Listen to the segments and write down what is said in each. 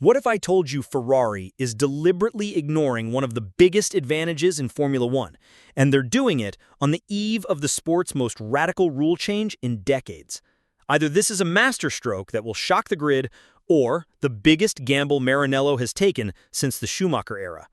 What if I told you Ferrari is deliberately ignoring one of the biggest advantages in Formula One, and they're doing it on the eve of the sport's most radical rule change in decades? Either this is a masterstroke that will shock the grid, or the biggest gamble Maranello has taken since the Schumacher era.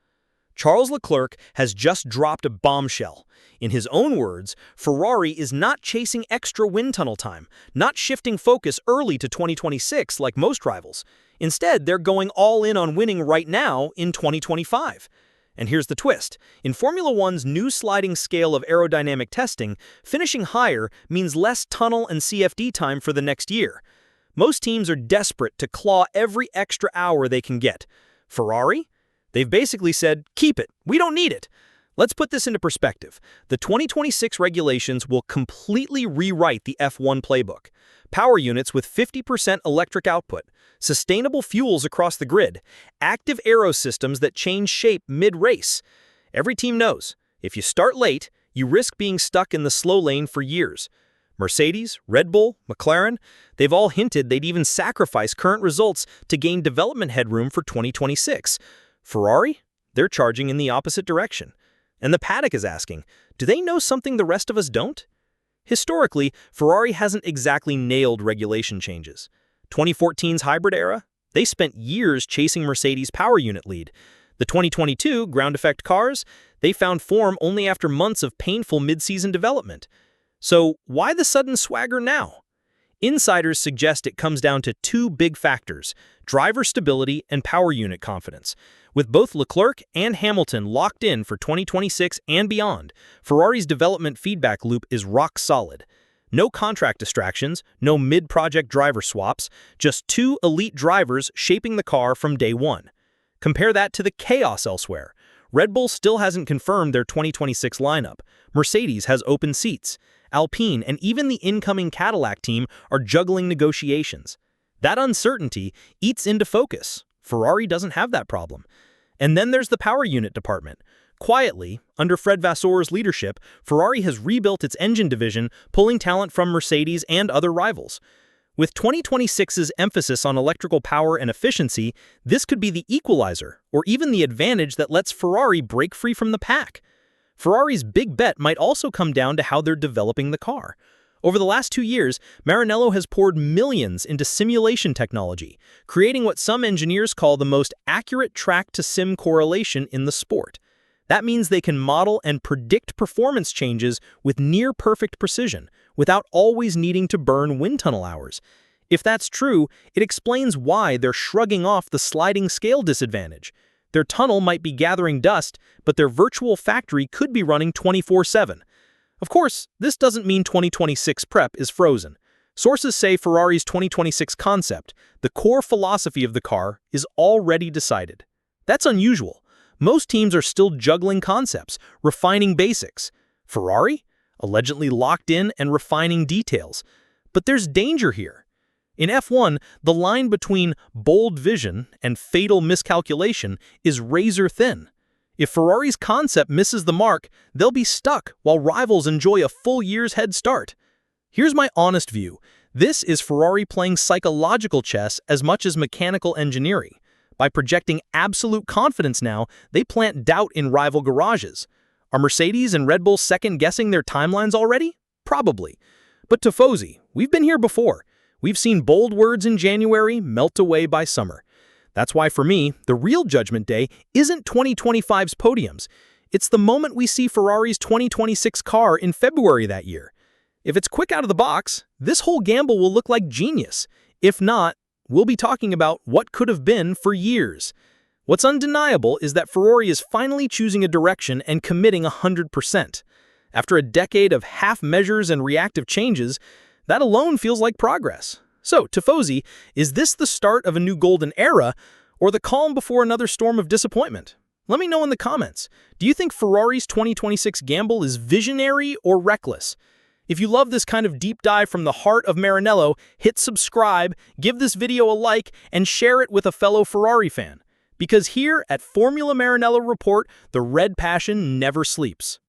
Charles Leclerc has just dropped a bombshell. In his own words, Ferrari is not chasing extra wind tunnel time, not shifting focus early to 2026 like most rivals. Instead, they're going all in on winning right now in 2025. And here's the twist. In Formula One's new sliding scale of aerodynamic testing, finishing higher means less tunnel and CFD time for the next year. Most teams are desperate to claw every extra hour they can get. Ferrari? They've basically said, keep it, we don't need it. Let's put this into perspective. The 2026 regulations will completely rewrite the F1 playbook. Power units with 50% electric output, sustainable fuels across the grid, active aero systems that change shape mid-race. Every team knows, if you start late, you risk being stuck in the slow lane for years. Mercedes, Red Bull, McLaren, they've all hinted they'd even sacrifice current results to gain development headroom for 2026. Ferrari? They're charging in the opposite direction. And the Paddock is asking, do they know something the rest of us don't? Historically, Ferrari hasn't exactly nailed regulation changes. 2014's hybrid era? They spent years chasing Mercedes' power unit lead. The 2022 ground effect cars? They found form only after months of painful mid-season development. So why the sudden swagger now? Insiders suggest it comes down to two big factors: driver stability and power unit confidence. With both Leclerc and Hamilton locked in for 2026 and beyond, Ferrari's development feedback loop is rock solid. No contract distractions, no mid-project driver swaps, just two elite drivers shaping the car from day one. Compare that to the chaos elsewhere. Red Bull still hasn't confirmed their 2026 lineup. Mercedes has open seats. Alpine and even the incoming Cadillac team are juggling negotiations. That uncertainty eats into focus. Ferrari doesn't have that problem. And then there's the power unit department. Quietly, under Fred Vasseur's leadership, Ferrari has rebuilt its engine division, pulling talent from Mercedes and other rivals. With 2026's emphasis on electrical power and efficiency, this could be the equalizer, or even the advantage that lets Ferrari break free from the pack. Ferrari's big bet might also come down to how they're developing the car. Over the last 2 years, Maranello has poured millions into simulation technology, creating what some engineers call the most accurate track-to-sim correlation in the sport. That means they can model and predict performance changes with near-perfect precision, without always needing to burn wind tunnel hours. If that's true, it explains why they're shrugging off the sliding scale disadvantage. Their tunnel might be gathering dust, but their virtual factory could be running 24/7. Of course, this doesn't mean 2026 prep is frozen. Sources say Ferrari's 2026 concept, the core philosophy of the car, is already decided. That's unusual. Most teams are still juggling concepts, refining basics. Ferrari? Allegedly locked in and refining details. But there's danger here. In F1, the line between bold vision and fatal miscalculation is razor thin. If Ferrari's concept misses the mark, they'll be stuck while rivals enjoy a full year's head start. Here's my honest view. This is Ferrari playing psychological chess as much as mechanical engineering. By projecting absolute confidence now, they plant doubt in rival garages. Are Mercedes and Red Bull second-guessing their timelines already? Probably. But Tifosi, we've been here before. We've seen bold words in January melt away by summer. That's why, for me, the real judgment day isn't 2025's podiums. It's the moment we see Ferrari's 2026 car in February that year. If it's quick out of the box, this whole gamble will look like genius. If not, we'll be talking about what could have been for years. What's undeniable is that Ferrari is finally choosing a direction and committing 100%. After a decade of half measures and reactive changes, that alone feels like progress. So, Tifosi, is this the start of a new golden era, or the calm before another storm of disappointment? Let me know in the comments. Do you think Ferrari's 2026 gamble is visionary or reckless? If you love this kind of deep dive from the heart of Maranello, hit subscribe, give this video a like, and share it with a fellow Ferrari fan. Because here at Formula Maranello Report, the red passion never sleeps.